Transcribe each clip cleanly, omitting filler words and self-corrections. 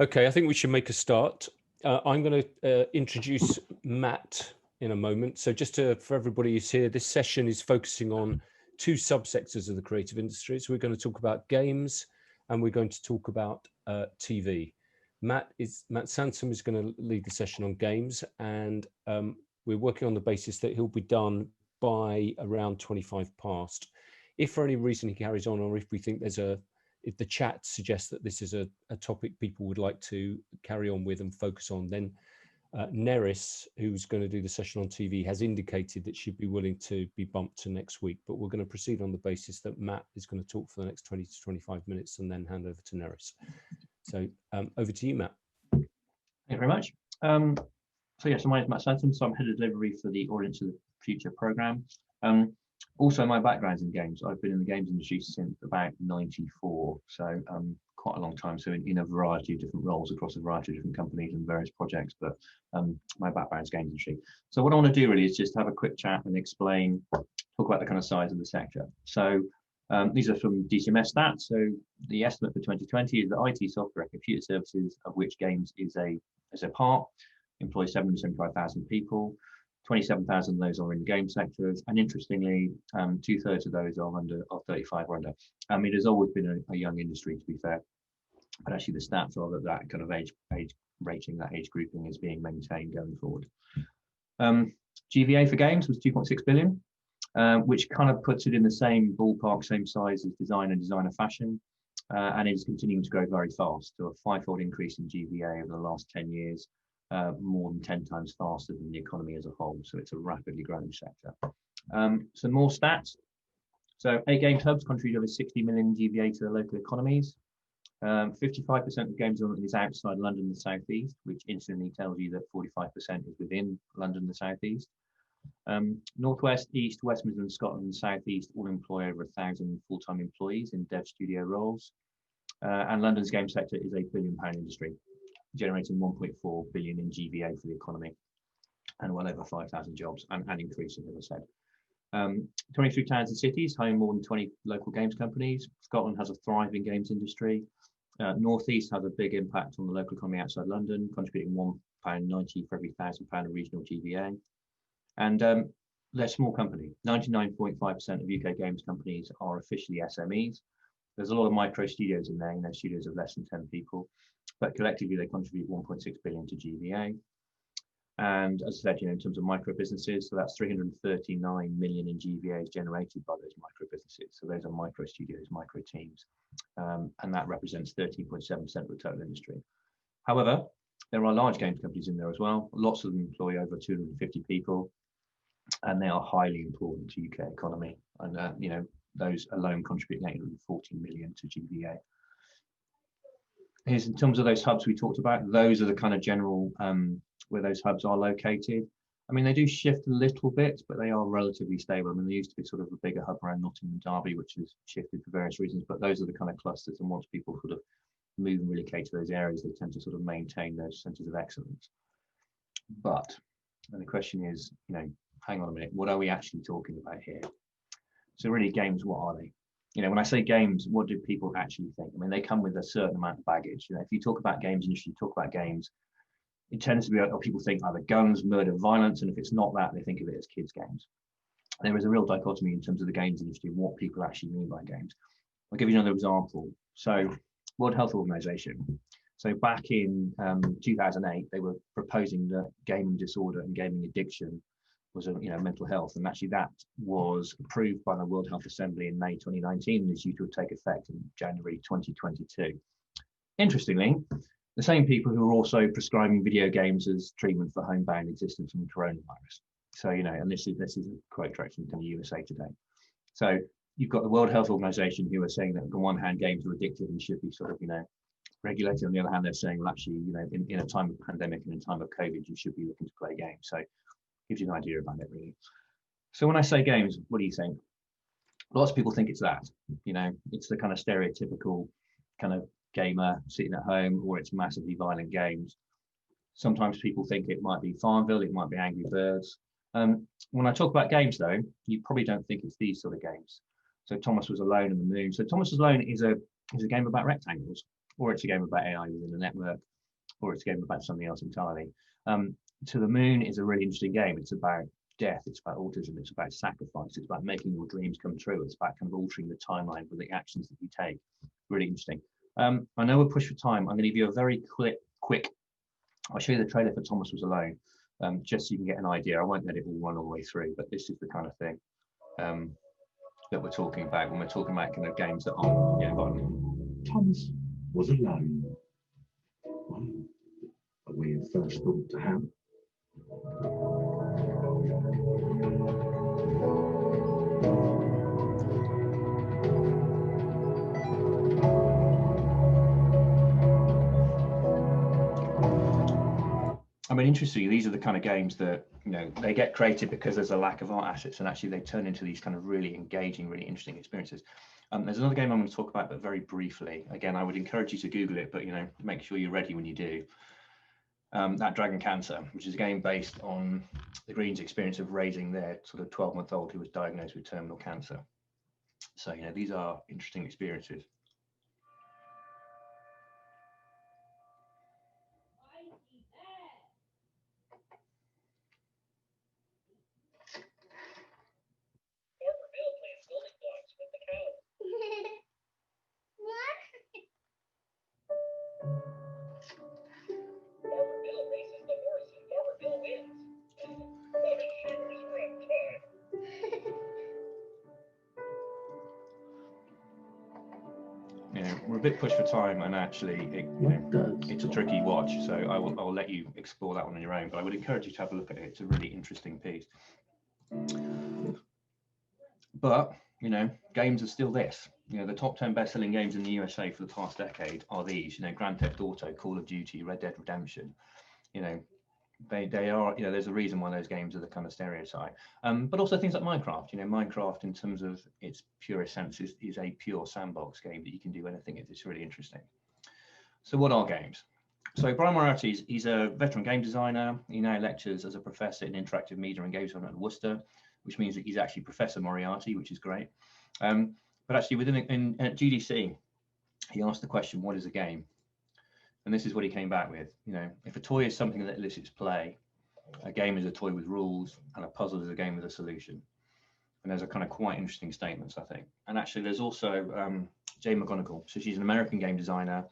Okay, I think we should make a start. I'm going to introduce Matt in a moment. So just for everybody who's here, this session is focusing on two subsectors of the creative industries. We're going to talk about games and we're going to talk about TV. Matt Sansom is going to lead the session on games, and we're working on the basis that he'll be done by around 25 past. If for any reason he carries on, or if we think if the chat suggests that this is a topic people would like to carry on with and focus on, then Neris, who's going to do the session on TV, has indicated that she'd be willing to be bumped to next week, but we're going to proceed on the basis that Matt is going to talk for the next 20 to 25 minutes and then hand over to Neris. So over to you, Matt. Thank you very much. So my name is Matt Sansom, so I'm head of delivery for the Audience of the Future programme. Also, my background's in games. I've been in the games industry since about '94, so quite a long time. So in a variety of different roles across a variety of different companies and various projects, but my background's games industry. So what I want to do really is just have a quick chat and talk about the kind of size of the sector. So these are from DCMS stats. So the estimate for 2020 is that IT software and computer services, of which games is a part, employs 775,000 people. 27,000 of those are in the game sectors, and interestingly, 2/3 of those are 35 or under. It has always been a young industry, to be fair, but actually the stats are that kind of age rating, that age grouping, is being maintained going forward. GVA for games was 2.6 billion, which kind of puts it in the same ballpark, same size as design and designer fashion, and it is continuing to grow very fast. So a fivefold increase in GVA over the last 10 years. More than 10 times faster than the economy as a whole. So it's a rapidly growing sector. Some more stats. So 8 games hubs contribute over 60 million GVA to the local economies. 55% of games is outside London and the South East, which instantly tells you that 45% is within London and the South East. Northwest, East, West Midlands, Scotland and South East all employ over 1,000 full-time employees in dev studio roles. And London's game sector is a £1 billion industry, generating 1.4 billion in GVA for the economy, and well over 5,000 jobs, and increasing, as I said. 23 towns and cities home more than 20 local games companies. Scotland has a thriving games industry. North East has a big impact on the local economy outside London, contributing £1.90 for every £1,000 of regional GVA. And they're a small company. 99.5% of UK games companies are officially SMEs. There's a lot of micro studios in there, studios of less than 10 people. But collectively, they contribute 1.6 billion to GVA. And as I said, in terms of micro businesses, so that's 339 million in GVA generated by those micro businesses. So those are micro studios, micro teams, and that represents 13.7% of the total industry. However, there are large games companies in there as well. Lots of them employ over 250 people, and they are highly important to UK economy. And those alone contribute 840 million to GVA. Here's in terms of those hubs we talked about. Those are the kind of general where those hubs are located. They do shift a little bit, but they are relatively stable. There used to be sort of a bigger hub around Nottingham and Derby, which has shifted for various reasons, but those are the kind of clusters, and once people sort of move and relocate to those areas, they tend to sort of maintain those centres of excellence. But, and the question is, hang on a minute, what are we actually talking about here? So really, games, what are they? When I say games, what do people actually think? They come with a certain amount of baggage. If you talk about games industry, talk about games, it tends to be, people think either guns, murder, violence, and if it's not that, they think of it as kids' games. There is a real dichotomy in terms of the games industry and what people actually mean by games. I'll give you another example. So, World Health Organization. So back in 2008, they were proposing that gaming disorder and gaming addiction was a mental health, and actually that was approved by the World Health Assembly in May 2019 and is due to take effect in January 2022. Interestingly, the same people who are also prescribing video games as treatment for homebound existence from coronavirus. So and this is a quote direct from the USA Today. So you've got the World Health Organization who are saying that on the one hand games are addictive and should be sort of regulated. On the other hand, they're saying, well, actually, in a time of pandemic and in time of COVID, you should be looking to play games. So gives you an idea about it, really. So when I say games, what do you think? Lots of people think it's that, it's the kind of stereotypical kind of gamer sitting at home, or it's massively violent games. Sometimes people think it might be Farmville, it might be Angry Birds. When I talk about games, though, you probably don't think it's these sort of games. So Thomas Was Alone in the Moon. So Thomas Was Alone is a game about rectangles, or it's a game about AI within a network. or it's a game about something else entirely. To the Moon is a really interesting game. It's about death, it's about autism, it's about sacrifice, it's about making your dreams come true, it's about kind of altering the timeline with the actions that you take. Really interesting. I know we're pushed for time. I'm going to give you a very quick, I'll show you the trailer for Thomas Was Alone, just so you can get an idea. I won't let it all run all the way through, but this is the kind of thing that we're talking about when we're talking about kind of games that aren't getting involved. Thomas was alone. Well, a weird first thought to have. I mean, interestingly, these are the kind of games that, you know, they get created because there's a lack of art assets, and actually they turn into these kind of really engaging, really interesting experiences. There's another game I'm going to talk about, but very briefly. Again, I would encourage you to Google it, but, you know, make sure you're ready when you do. That Dragon Cancer, which is a game based on the Greens' experience of raising their sort of 12-month-old who was diagnosed with terminal cancer. So, you know, these are interesting experiences. You know, we're a bit pushed for time, and actually, it's a tricky watch. So I'll let you explore that one on your own. But I would encourage you to have a look at it. It's a really interesting piece. But you know, games are still this. You know, the top 10 best-selling games in the USA for the past decade are these. You know, Grand Theft Auto, Call of Duty, Red Dead Redemption. You know, they are, you know, there's a reason why those games are the kind of stereotype. But also things like Minecraft. You know, Minecraft in terms of its purest sense is a pure sandbox game that you can do anything. It's really interesting. So what are games? So Brian Moriarty, he's a veteran game designer. He now lectures as a professor in interactive media engagement at Worcester, which means that he's actually Professor Moriarty, which is great. But actually at GDC, he asked the question, what is a game? And this is what he came back with. You know, if a toy is something that elicits play, a game is a toy with rules, and a puzzle is a game with a solution. And those are kind of quite interesting statements, I think. And actually, there's also Jay McGonigal. So she's an American game designer,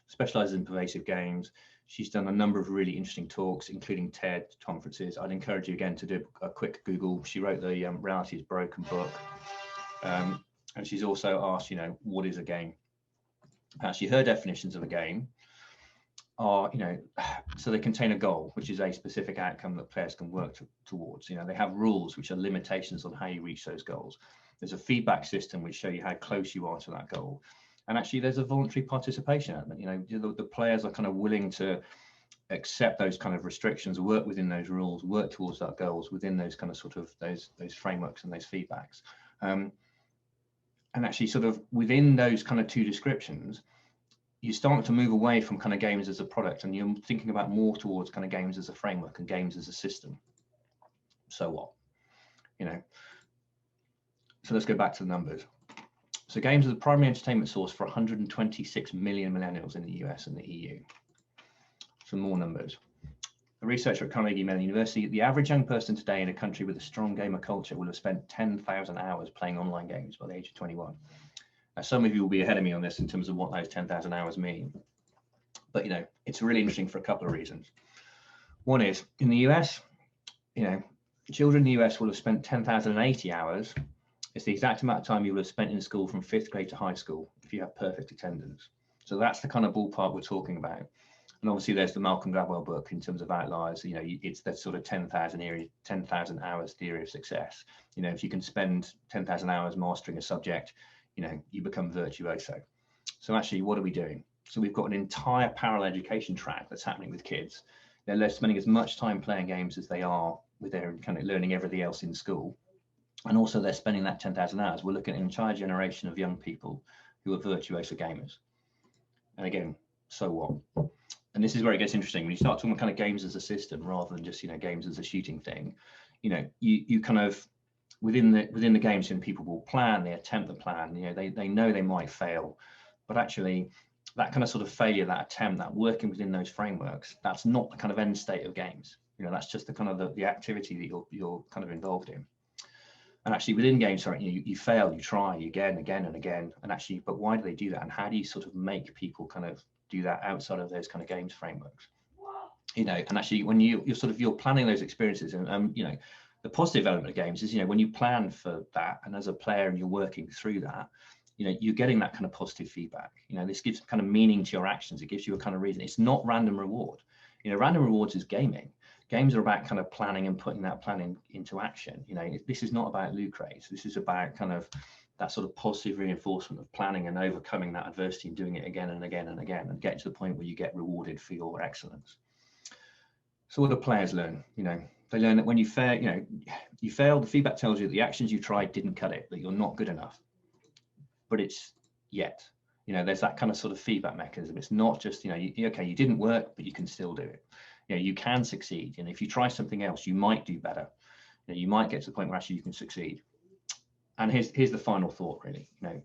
specializes in pervasive games. She's done a number of really interesting talks, including TED conferences. I'd encourage you again to do a quick Google. She wrote the Reality is Broken book. And she's also asked, you know, what is a game? Actually, her definitions of a game are, you know, so they contain a goal, which is a specific outcome that players can work towards. You know, they have rules, which are limitations on how you reach those goals. There's a feedback system which show you how close you are to that goal. And actually, there's a voluntary participation element. You know, the players are kind of willing to accept those kind of restrictions, work within those rules, work towards that goals within those kind of sort of those frameworks and those feedbacks. And actually, sort of within those kind of two descriptions, you start to move away from kind of games as a product, and you're thinking about more towards kind of games as a framework and games as a system. So what? You know, so let's go back to the numbers. So games are the primary entertainment source for 126 million millennials in the US and the EU. Some more numbers. A researcher at Carnegie Mellon University, the average young person today in a country with a strong gamer culture will have spent 10,000 hours playing online games by the age of 21. Now, some of you will be ahead of me on this in terms of what those 10,000 hours mean. But, you know, it's really interesting for a couple of reasons. One is, in the US, you know, children in the US will have spent 10,080 hours. It's the exact amount of time you will have spent in school from 5th grade to high school if you have perfect attendance. So that's the kind of ballpark we're talking about. And obviously there's the Malcolm Gladwell book in terms of outliers. You know, it's that sort of 10,000 hours theory of success. You know, if you can spend 10,000 hours mastering a subject, you know, you become virtuoso. So actually, what are we doing? So we've got an entire parallel education track that's happening with kids. They're spending as much time playing games as they are with their kind of learning everything else in school. And also they're spending that 10,000 hours. We're looking at an entire generation of young people who are virtuoso gamers. And again, so what? And this is where it gets interesting. When you start talking about kind of games as a system rather than just, you know, games as a shooting thing, you know, you kind of, within the games, and people will plan, they attempt the plan, you know, they know they might fail, but actually that kind of sort of failure, that attempt, that working within those frameworks, that's not the kind of end state of games. You know, that's just the kind of the activity that you're kind of involved in. And actually within games, sorry, you fail, you try again and again. And actually, but why do they do that? And how do you sort of make people kind of do that outside of those kind of games frameworks? You know, and actually when you're planning those experiences, and you know, the positive element of games is, you know, when you plan for that, and as a player and you're working through that, you know, you're getting that kind of positive feedback. You know, this gives kind of meaning to your actions. It gives you a kind of reason. It's not random reward. You know, random rewards is gaming. Games are about kind of planning and putting that planning into action. You know, this is not about loot crates. This is about kind of that sort of positive reinforcement of planning and overcoming that adversity and doing it again and again and again, and get to the point where you get rewarded for your excellence. So what do players learn? You know, they learn that when you fail, you know, you fail, the feedback tells you that the actions you tried didn't cut it, that you're not good enough. But it's yet, you know, there's that kind of sort of feedback mechanism. It's not just, you know, okay, you didn't work, but you can still do it. You know, you can succeed. And if you try something else, you might do better. You know, you might get to the point where actually you can succeed. And here's the final thought, really. You know,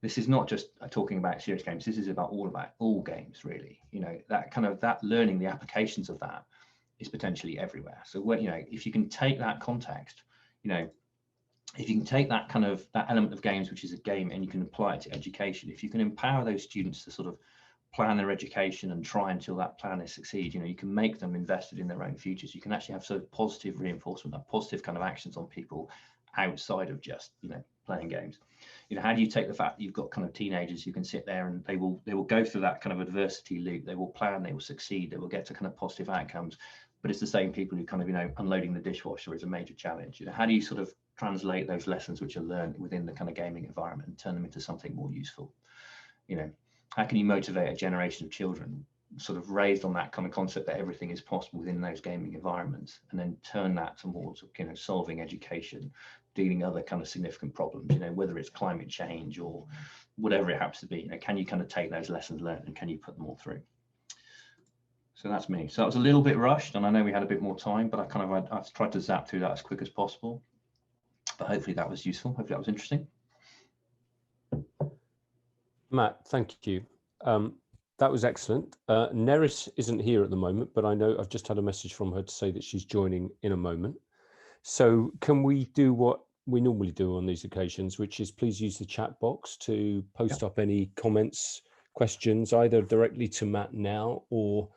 this is not just talking about serious games. This is about all games, really. You know, that kind of that learning, the applications of that is potentially everywhere. So when, you know, if you can take that context, you know, if you can take that kind of that element of games, which is a game, and you can apply it to education, if you can empower those students to sort of plan their education and try until that plan is succeed, you know, you can make them invested in their own futures. You can actually have sort of positive reinforcement, that positive kind of actions on people outside of just, you know, playing games. You know, how do you take the fact that you've got kind of teenagers who can sit there and they will go through that kind of adversity loop, they will plan, they will succeed, they will get to kind of positive outcomes, but it's the same people who kind of, you know, unloading the dishwasher is a major challenge. You know, how do you sort of translate those lessons which are learned within the kind of gaming environment and turn them into something more useful? You know, how can you motivate a generation of children sort of raised on that kind of concept that everything is possible within those gaming environments, and then turn that towards, you know, solving education, dealing other kind of significant problems, you know, whether it's climate change or whatever it happens to be. You know, can you kind of take those lessons learned and can you put them all through? So that's me. So that was a little bit rushed, and I know we had a bit more time, but I've tried to zap through that as quick as possible. But hopefully that was useful. Hopefully that was interesting. Matt, thank you. That was excellent. Neris isn't here at the moment, but I know I've just had a message from her to say that she's joining in a moment. So can we do what we normally do on these occasions, which is please use the chat box to post up any comments, questions, either directly to Matt now, or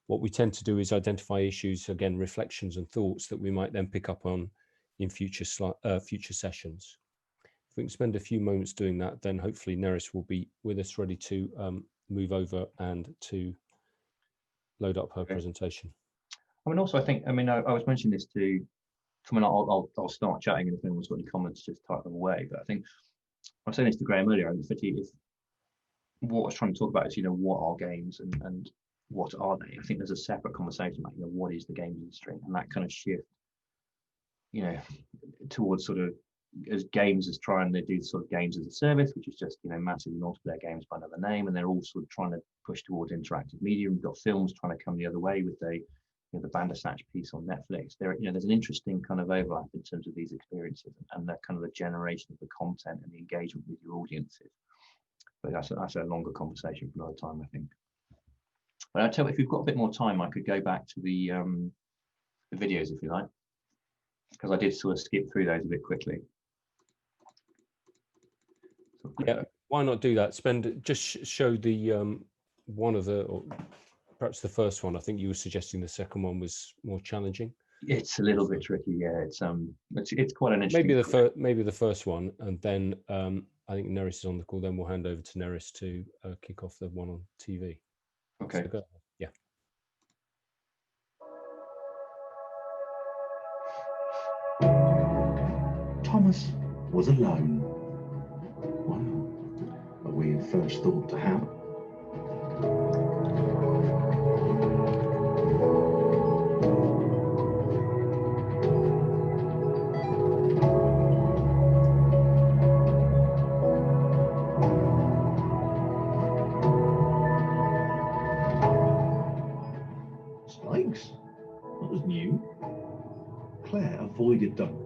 what we tend to do is identify issues, again, reflections and thoughts that we might then pick up on in future sessions. If we can spend a few moments doing that, then hopefully Neris will be with us ready to move over and to load up her presentation. I mean, also, I was mentioning this to someone. I'll start chatting, and if anyone's got any comments, just type them away. But I think I was saying this to Graham earlier. I think if what I was trying to talk about is, you know, what are games and what are they? I think there's a separate conversation like, you know, what is the games industry, and that kind of shift, you know, towards sort of as games as trying to do sort of games as a service, which is just, you know, massively multiplayer games by another name, and they're all sort of trying to push towards interactive media. We've got films trying to come the other way with the, you know, the Bandersnatch piece on Netflix. There, you know, there's an interesting kind of overlap in terms of these experiences and the kind of the generation of the content and the engagement with your audiences. But that's a longer conversation for another time, I think. But I'll tell you, if we've got a bit more time, I could go back to the videos if you like, because I did sort of skip through those a bit quickly. Yeah, why not do that? Just show the one of the, or perhaps the first one. I think you were suggesting the second one was more challenging. It's a little bit tricky, yeah. It's quite an interesting. Maybe the first one, and then I think Neris is on the call. Then we'll hand over to Neris to kick off the one on TV. Okay. So yeah. Thomas was alone. Wow, a weird first thought to have. Spikes? That was new. Claire avoided them.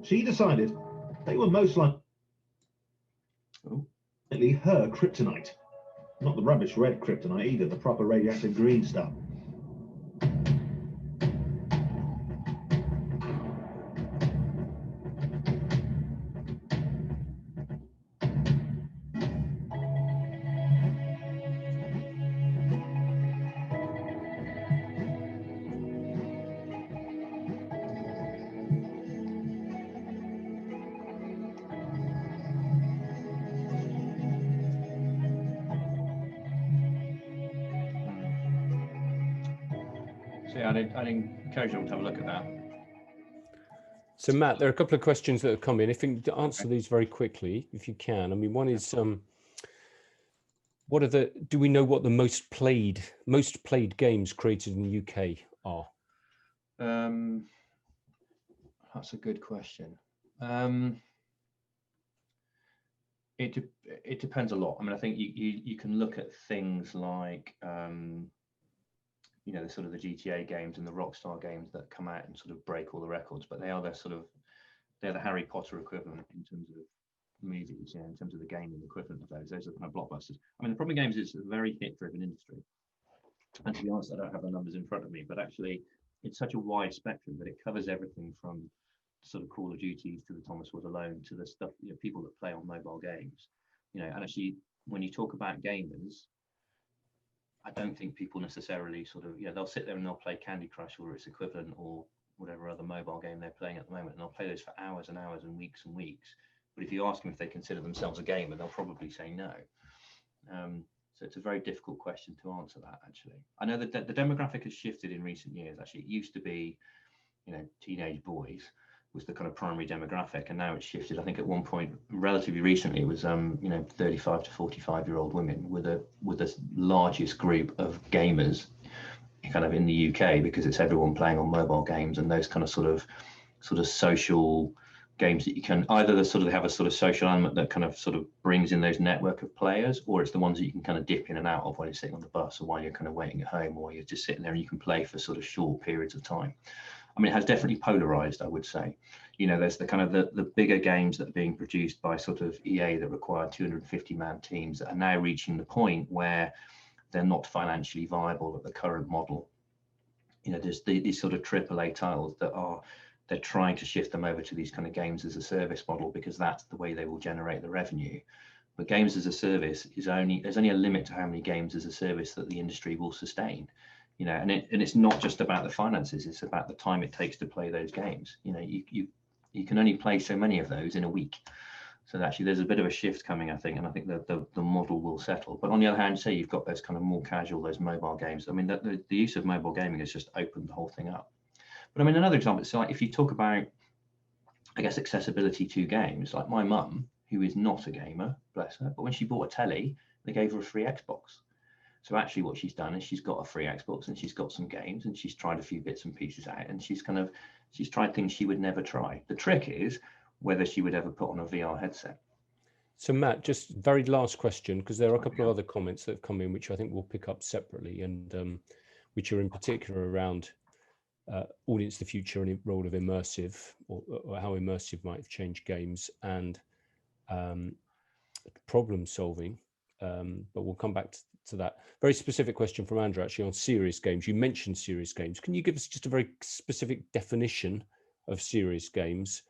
She decided they were most likely her kryptonite. Not the rubbish red kryptonite either, the proper radioactive green stuff. So yeah, I'd encourage you all to have a look at that. So Matt, there are a couple of questions that have come in. If you can answer these very quickly, if you can. I mean, one is, do we know what the most played games created in the UK are? That's a good question. It depends a lot. I mean, I think you can look at things like you know, the sort of the GTA games and the Rockstar games that come out and sort of break all the records, but they're the Harry Potter equivalent in terms of movies, you know, in terms of the gaming equivalent of those. Those are kind of blockbusters. I mean, the problem with games is it's a very hit-driven industry. And to be honest, I don't have the numbers in front of me, but actually it's such a wide spectrum that it covers everything from sort of Call of Duties to the Thomas Was Alone to the stuff, you know, people that play on mobile games, you know. And actually, when you talk about gamers, I don't think people necessarily sort of, you know, they'll sit there and they'll play Candy Crush or its equivalent or whatever other mobile game they're playing at the moment, and they'll play those for hours and hours and weeks. But if you ask them if they consider themselves a gamer, they'll probably say no. So it's a very difficult question to answer that, actually. I know that the demographic has shifted in recent years. Actually, it used to be, you know, teenage boys was the kind of primary demographic, and now it's shifted. I think at one point, relatively recently, it was you know, 35 to 45-year-old women with the largest group of gamers kind of in the UK, because it's everyone playing on mobile games and those kind of sort of social games that you can either they have a sort of social element that kind of sort of brings in those network of players, or it's the ones that you can kind of dip in and out of while you're sitting on the bus or while you're kind of waiting at home, or you're just sitting there and you can play for sort of short periods of time. I mean, it has definitely polarized, I would say. You know, there's the kind of the bigger games that are being produced by sort of EA that require 250-man teams that are now reaching the point where they're not financially viable at the current model. You know, there's these sort of AAA titles that they're trying to shift them over to these kind of games as a service model, because that's the way they will generate the revenue. But games as a service there's only a limit to how many games as a service that the industry will sustain. You know, and it's not just about the finances, it's about the time it takes to play those games. You know, you can only play so many of those in a week. So actually there's a bit of a shift coming, I think, and I think that the model will settle. But on the other hand, say you've got those kind of more casual, those mobile games. I mean, the use of mobile gaming has just opened the whole thing up. But I mean, another example, so like if you talk about, I guess, accessibility to games, like my mum, who is not a gamer, bless her, but when she bought a telly, they gave her a free Xbox. So actually what she's done is she's got a free Xbox and she's got some games and she's tried a few bits and pieces out, and she's tried things she would never try. The trick is whether she would ever put on a VR headset. So Matt, just very last question, because there are a couple of other comments that have come in, which I think we'll pick up separately, and which are in particular around audience of the future and the role of immersive, or how immersive might have changed games, and problem solving. But we'll come back to that. Very specific question from Andrew, actually, on serious games. You mentioned serious games. Can you give us just a very specific definition of serious games?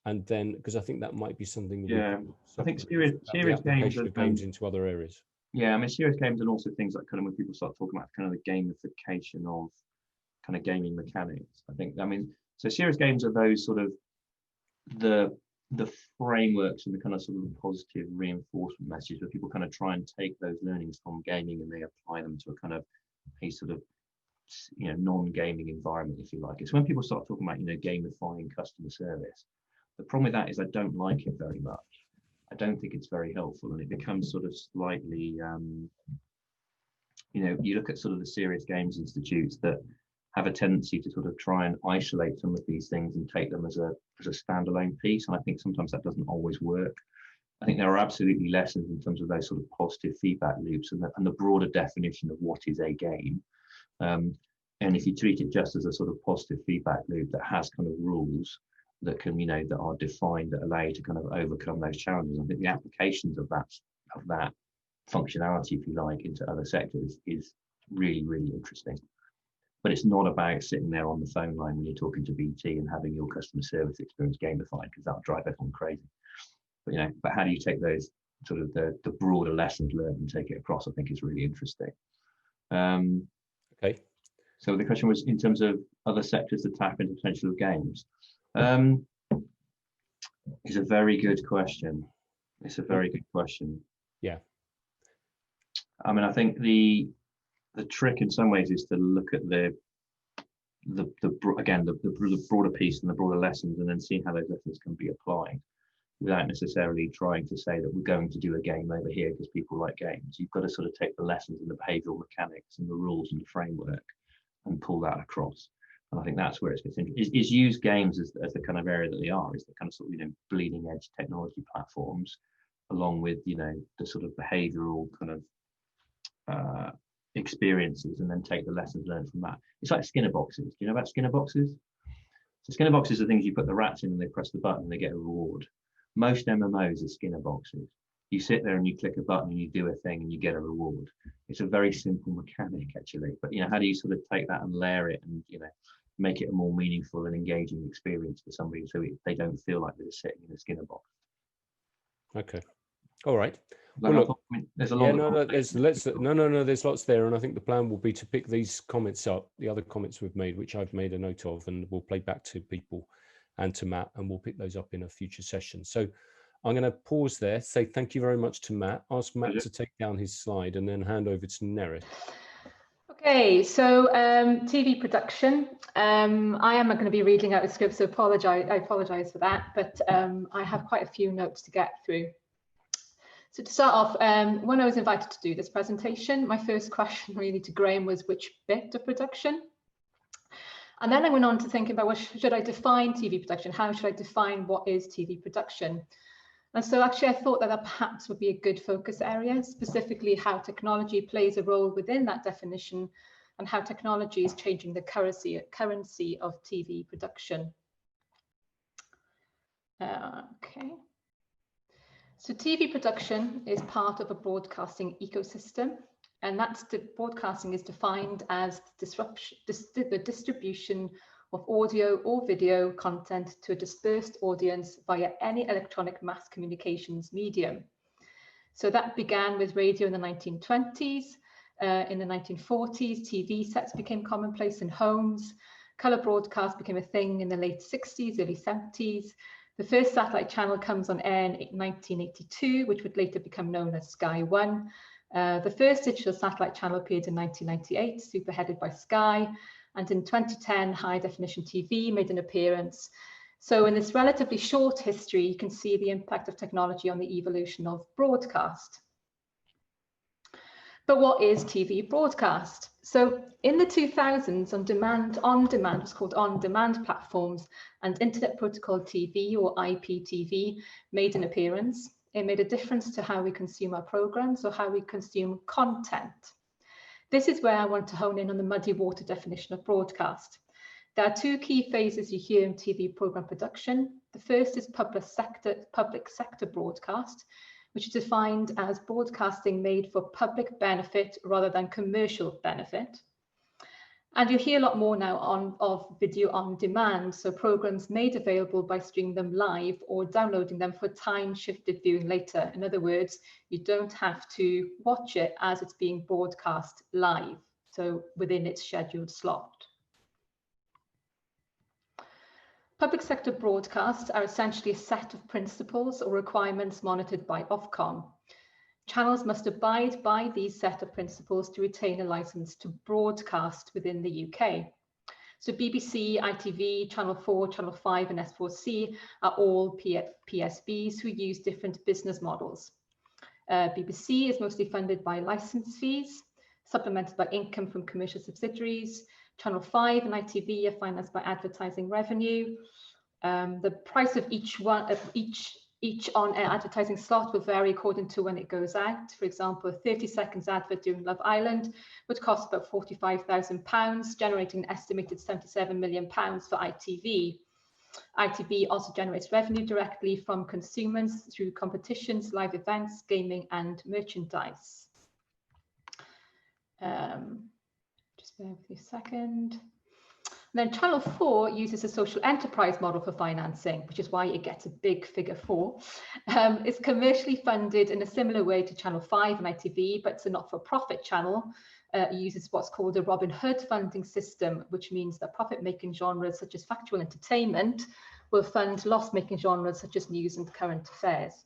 And then, because I think that might be something. Yeah, I think serious games into other areas. Yeah, I mean, serious games, and also things like kind of when people start talking about kind of the gamification of kind of gaming mechanics. I mean, so serious games are those sort of the frameworks and the kind of sort of positive reinforcement message where people kind of try and take those learnings from gaming and they apply them to a kind of a sort of, you know, non-gaming environment, if you like. It's when people start talking about, you know, gamifying customer service. The problem with that is I don't like it very much. I don't think it's very helpful, and it becomes sort of slightly, you know, you look at sort of the serious games institutes that have a tendency to sort of try and isolate some of these things and take them as a standalone piece. And I think sometimes that doesn't always work. I think there are absolutely lessons in terms of those sort of positive feedback loops and the broader definition of what is a game. And if you treat it just as a sort of positive feedback loop that has kind of rules that can, you know, that are defined, that allow you to kind of overcome those challenges, I think the applications of that functionality, if you like, into other sectors is really, really interesting. But it's not about sitting there on the phone line when you're talking to BT and having your customer service experience gamified, because that'll drive everyone crazy. But, you know, but how do you take those sort of the broader lessons learned and take it across, I think is really interesting. Okay. So the question was in terms of other sectors that tap into potential of games. It's a very good question. It's a very good question. Yeah. I mean, I think the trick in some ways is to look at the broader piece and the broader lessons, and then see how those lessons can be applied, without necessarily trying to say that we're going to do a game over here because people like games. You've got to sort of take the lessons and the behavioural mechanics and the rules and the framework and pull that across. And I think that's where it gets interesting. Is use games as the kind of area that they are, is the kind of sort of, you know, bleeding edge technology platforms, along with, you know, the sort of behavioural kind of experiences, and then take the lessons learned from that. It's like Skinner boxes. Do you know about Skinner boxes? So Skinner boxes are things you put the rats in and they press the button and they get a reward. Most MMOs are Skinner boxes. You sit there and you click a button and you do a thing and you get a reward. It's a very simple mechanic, actually. But, you know, how do you sort of take that and layer it and, you know, make it a more meaningful and engaging experience for somebody, so they don't feel like they're sitting in a Skinner box? Okay. All right. Well, look, I mean, there's a lot. There's lots there, and I think the plan will be to pick these comments up, the other comments we've made, which I've made a note of, and we'll play back to people and to Matt, and we'll pick those up in a future session. So I'm going to pause there, say thank you very much to Matt, ask Matt to take down his slide, and then hand over to Nerith. Okay, so TV production. I am going to be reading out the script, so I apologize for that, but I have quite a few notes to get through. So to start off, when I was invited to do this presentation, my first question really to Graham was which bit of production? And then I went on to thinking about, well, should I define TV production? How should I define what is TV production? And so actually I thought that perhaps would be a good focus area, specifically how technology plays a role within that definition and how technology is changing the currency of TV production. Okay. So TV production is part of a broadcasting ecosystem, and broadcasting is defined as the distribution of audio or video content to a dispersed audience via any electronic mass communications medium. So that began with radio in the 1920s. In the 1940s, TV sets became commonplace in homes. Colour broadcast became a thing in the late 60s, early 70s. The first satellite channel comes on air in 1982, which would later become known as Sky One. The first digital satellite channel appeared in 1998, superheaded by Sky. And in 2010, high definition TV made an appearance. So in this relatively short history, you can see the impact of technology on the evolution of broadcast. But what is TV broadcast? So in the 2000s, on-demand was called on-demand platforms, and Internet Protocol TV, or IPTV, made an appearance. It made a difference to how we consume our programs or how we consume content. This is where I want to hone in on the muddy water definition of broadcast. There are two key phases you hear in TV program production. The first is public sector broadcast, which is defined as broadcasting made for public benefit rather than commercial benefit. And you'll hear a lot more now of video on demand, so programs made available by streaming them live or downloading them for time-shifted viewing later. In other words, you don't have to watch it as it's being broadcast live, so within its scheduled slot. Public sector broadcasts are essentially a set of principles or requirements monitored by Ofcom. Channels must abide by these set of principles to retain a license to broadcast within the UK. So BBC, ITV, Channel 4, Channel 5 and S4C are all PSBs who use different business models. BBC is mostly funded by license fees, supplemented by income from commercial subsidiaries. Channel 5 and ITV are financed by advertising revenue. The price of each on-air advertising slot will vary according to when it goes out. For example, a 30 seconds advert during Love Island would cost about £45,000, generating an estimated £77 million for ITV. ITV also generates revenue directly from consumers through competitions, live events, gaming and merchandise. Just bear with me a second. Then Channel 4 uses a social enterprise model for financing, which is why it gets a big figure 4. It's commercially funded in a similar way to Channel 5 and ITV, but it's a not-for-profit channel. It uses what's called a Robin Hood funding system, which means that profit-making genres such as factual entertainment will fund loss-making genres such as news and current affairs.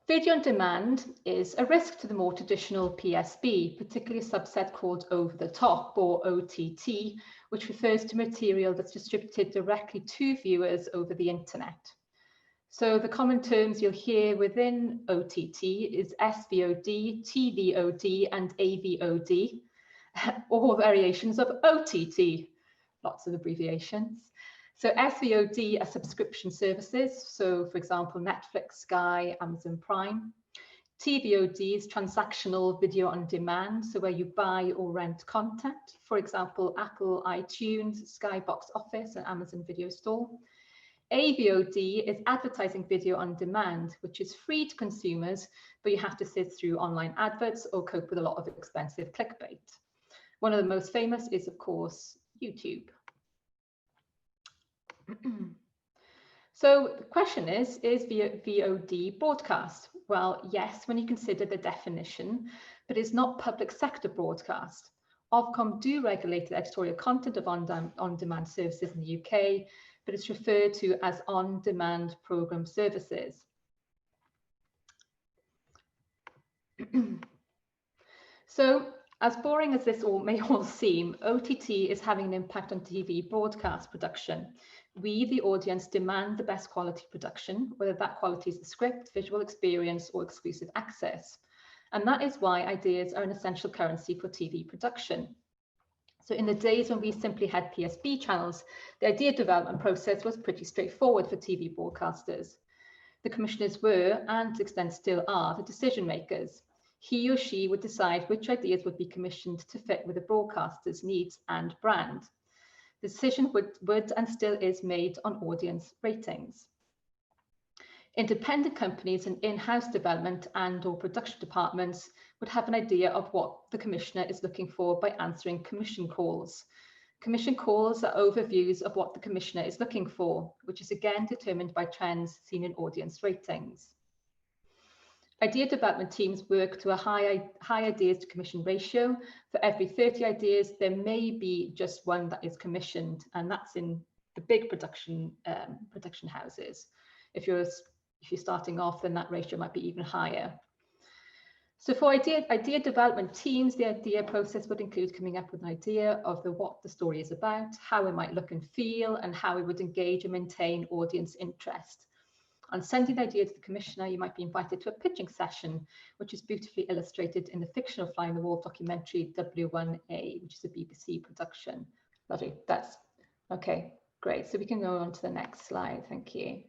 Video on demand is a risk to the more traditional PSB, particularly a subset called over-the-top or OTT, which refers to material that's distributed directly to viewers over the internet. So the common terms you'll hear within OTT is SVOD, TVOD, and AVOD, or variations of OTT, lots of abbreviations. So SVOD are subscription services. So for example, Netflix, Sky, Amazon Prime. TVOD is transactional video on demand. So where you buy or rent content, for example, Apple iTunes, Sky Box Office and Amazon Video Store. AVOD is advertising video on demand, which is free to consumers, but you have to sit through online adverts or cope with a lot of expensive clickbait. One of the most famous is, of course, YouTube. So the question is VOD broadcast? Well, yes, when you consider the definition, but it's not public sector broadcast. Ofcom do regulate the editorial content of on-demand services in the UK, but it's referred to as on-demand programme services. So, as boring as this may all seem, OTT is having an impact on TV broadcast production. We, the audience, demand the best quality production, whether that quality is the script, visual experience, or exclusive access. And that is why ideas are an essential currency for TV production. So in the days when we simply had PSB channels, the idea development process was pretty straightforward for TV broadcasters. The commissioners were, and to an extent still are, the decision makers. He or she would decide which ideas would be commissioned to fit with the broadcaster's needs and brand. The decision would and still is made on audience ratings. Independent companies and in-house development and/or production departments would have an idea of what the commissioner is looking for by answering commission calls. Commission calls are overviews of what the commissioner is looking for, which is again determined by trends seen in audience ratings. Idea development teams work to a high ideas to commission ratio. For every 30 ideas, there may be just one that is commissioned, and that's in the big production houses. If you're starting off, then that ratio might be even higher. So for idea development teams, the idea process would include coming up with an idea of what the story is about, how it might look and feel, and how it would engage and maintain audience interest. On sending the idea to the commissioner, you might be invited to a pitching session, which is beautifully illustrated in the fictional Fly on the Wall documentary W1A, which is a BBC production. Lovely, that's okay, great. So we can go on to the next slide, thank you.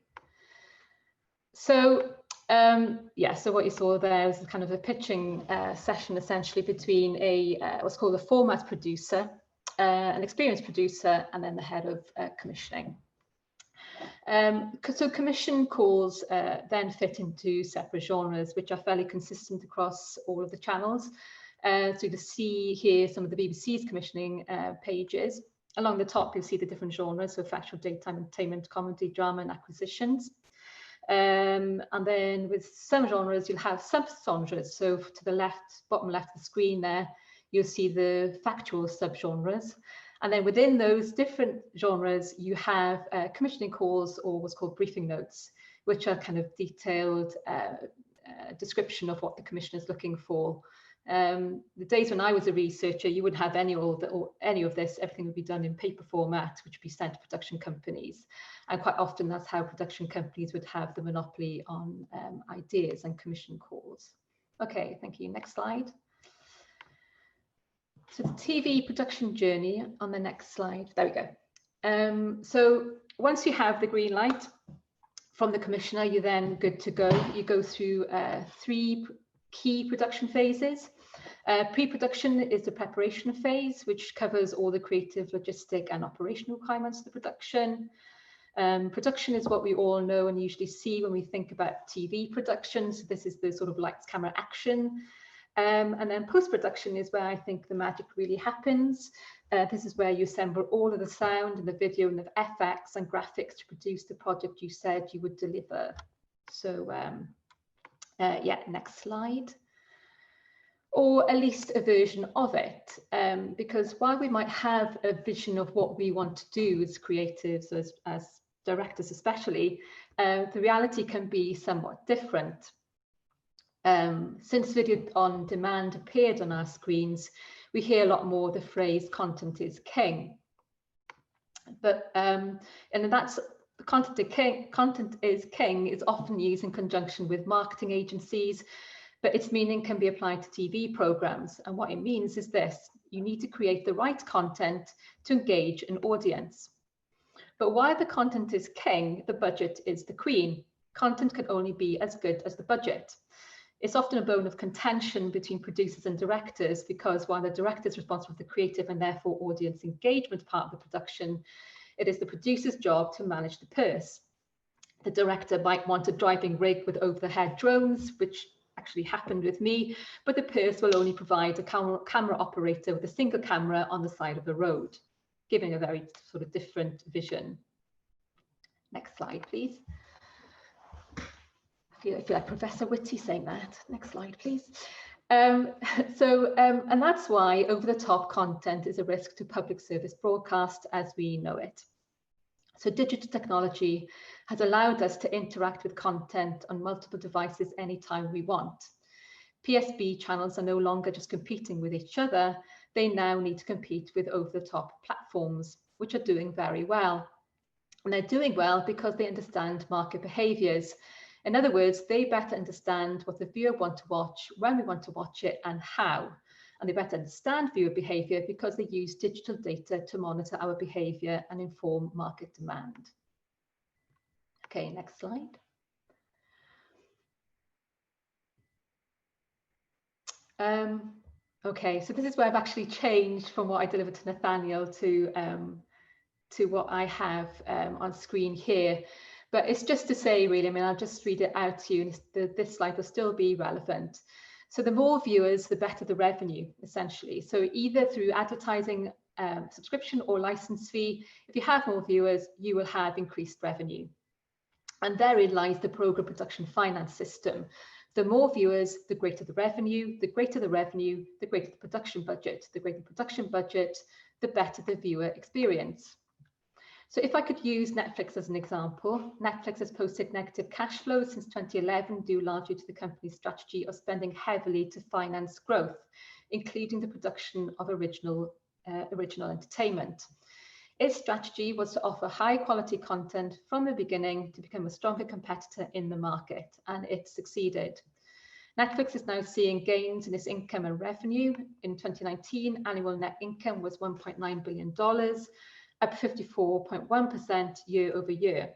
So yeah, so what you saw there is kind of a pitching session essentially between what's called a format producer, an experienced producer, and then the head of commissioning. So commission calls then fit into separate genres, which are fairly consistent across all of the channels. So you see here some of the BBC's commissioning pages. Along the top, you'll see the different genres, so factual, daytime entertainment, comedy, drama, and acquisitions. And then with some genres, you'll have sub-genres. So to the left, bottom left of the screen there, you'll see the factual sub-genres. And then within those different genres, you have commissioning calls or what's called briefing notes, which are kind of detailed description of what the commissioner is looking for. The days when I was a researcher, you wouldn't have any of this. Everything would be done in paper format, which would be sent to production companies. And quite often that's how production companies would have the monopoly on ideas and commission calls. Okay, thank you. Next slide. So the TV production journey on the next slide. There we go. So once you have the green light from the commissioner, you're then good to go. You go through 3 key production phases. Pre-production is the preparation phase, which covers all the creative, logistic and operational requirements of the production. Production is what we all know and usually see when we think about TV production. So this is the sort of lights, camera, action. And then post-production is where I think the magic really happens. This is where you assemble all of the sound and the video and the FX and graphics to produce the project you said you would deliver. So yeah, next slide. Or at least a version of it, because while we might have a vision of what we want to do as creatives, as directors especially, the reality can be somewhat different. Since video on demand appeared on our screens, we hear a lot more the phrase content is king. But and that's content is king is often used in conjunction with marketing agencies, but its meaning can be applied to TV programs. And what it means is this: you need to create the right content to engage an audience. But while the content is king, the budget is the queen. Content can only be as good as the budget. It's often a bone of contention between producers and directors, because while the director is responsible for the creative and therefore audience engagement part of the production, it is the producer's job to manage the purse. The director might want a driving rig with over-the-head drones, which actually happened with me, but the purse will only provide a camera operator with a single camera on the side of the road, giving a very sort of different vision. Next slide, please. I feel like Professor Whitty saying that. Next slide, please. And that's why over-the-top content is a risk to public service broadcast as we know it. So digital technology has allowed us to interact with content on multiple devices anytime we want. PSB channels are no longer just competing with each other. They now need to compete with over-the-top platforms, which are doing very well. And they're doing well because they understand market behaviors. In other words, they better understand what the viewer wants to watch, when we want to watch it, and how. And they better understand viewer behavior because they use digital data to monitor our behavior and inform market demand. Okay, next slide. Okay, so this is where I've actually changed from what I delivered to Nathaniel to what I have on screen here. But it's just to say, really, I mean, I'll just read it out to you, and this slide will still be relevant. So the more viewers, the better the revenue, essentially. So either through advertising, subscription or license fee, if you have more viewers, you will have increased revenue. And therein lies the program production finance system. The more viewers, the greater the revenue. The greater the revenue, the greater the production budget. The greater the production budget, the better the viewer experience. So if I could use Netflix as an example, Netflix has posted negative cash flow since 2011, due largely to the company's strategy of spending heavily to finance growth, including the production of original entertainment. Its strategy was to offer high quality content from the beginning to become a stronger competitor in the market, and it succeeded. Netflix is now seeing gains in its income and revenue. In 2019, annual net income was $1.9 billion, up 54.1% year over year.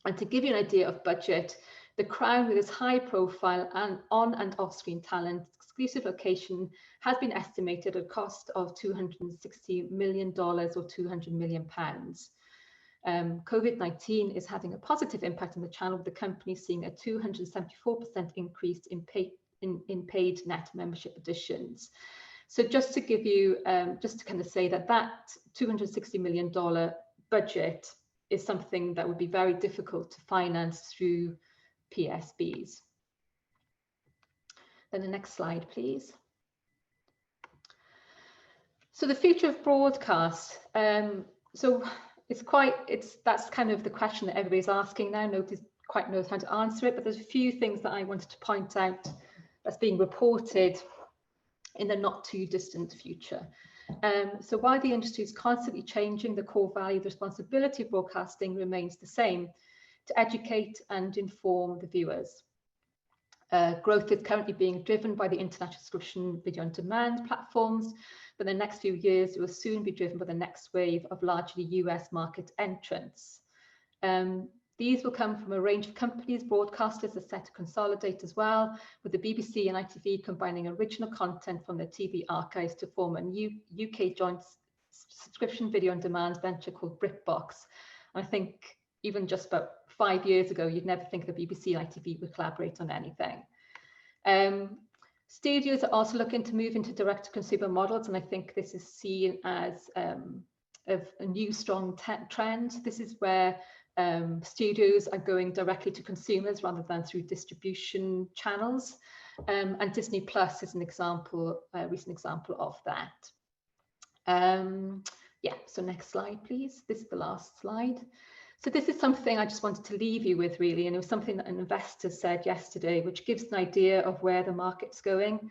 And to give you an idea of budget, The Crown, with its high profile and on and off screen talent, exclusive location, has been estimated at a cost of $260 million or £200 million. COVID-19 is having a positive impact on the channel, with the company seeing a 274% increase in paid net membership additions. So just to give you, just to kind of say that that $260 million budget is something that would be very difficult to finance through PSBs. Then the next slide, please. So the future of broadcast. So that's kind of the question that everybody's asking now. Nobody quite knows how to answer it, but there's a few things that I wanted to point out that's being reported in the not too distant future. So while the industry is constantly changing, the core value, the responsibility of broadcasting remains the same: to educate and inform the viewers. Growth is currently being driven by the international subscription video on demand platforms, but in the next few years it will soon be driven by the next wave of largely US market entrants. These will come from a range of companies. Broadcasters are set to consolidate as well, with the BBC and ITV combining original content from their TV archives to form a new UK joint subscription video on demand venture called BritBox. And I think even just about 5 years ago, you'd never think the BBC and ITV would collaborate on anything. Studios are also looking to move into direct-to-consumer models, and I think this is seen as a new strong trend. This is where studios are going directly to consumers rather than through distribution channels, and Disney Plus is an example, a recent example of that. Yeah, so next slide, please. This is the last slide. So this is something I just wanted to leave you with, really, and it was something that an investor said yesterday, which gives an idea of where the market's going.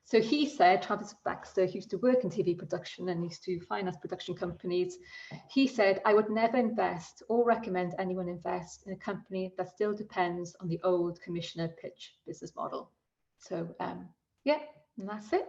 So he said, Travis Baxter, who used to work in TV production and used to finance production companies, he said, I would never invest or recommend anyone invest in a company that still depends on the old commissioner pitch business model. So yeah, and that's it.